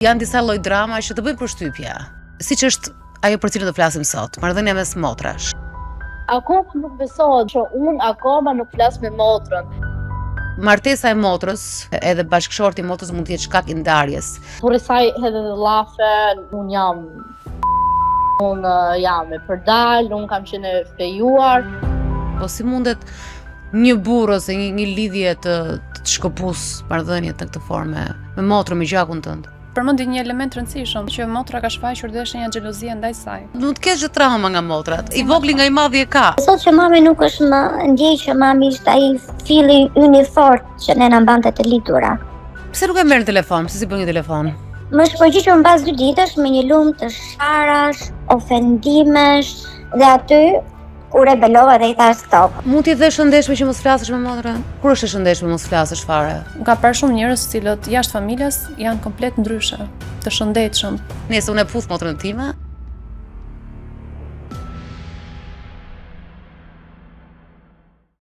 Janë disa lloj drama që të bëjnë përshtypje, siç është ajo për cilën do flasim sot, marrëdhënia mes motrash. Akoma nuk besohet që unë akoma nuk flas me motrën. Martesa e motrës edhe bashkëshorti i motrës mund të jetë shkak i ndarjes. Por saj edhe dhe llafe, unë jam e përdal, unë kam qenë e fejuar. Po si mundet një burr ose një lidhje të shkëpus marrëdhënie në këtë formë me motrën, me gjakun tënd? Përmendi një element rëndësishëm që motra ka shfaqur dëshnja xhelozia ndaj saj. Nuk të kesh gjë trauma nga motrat. I vogli nga i madhi e ka. Sot që mami nuk është më ndjej që mami ishte ai fili yni fort që ne na mbante të lidhura. Pse nuk e merr në telefon? Pse si bën një telefon? Më shpërgjigjur mbas 2 ditësh me një lumë të sharash, ofendimesh dhe aty u rebelova dhe i thash stop. Mund t'i dhe shëndeshme që mos flasësh me motrën? Kur është e shëndeshme mos flasësh fare? Ka parë shumë njerëz cilët jashtë familjes janë komplet ndryshe, të shëndetshëm. Nëse unë e puth motrën time,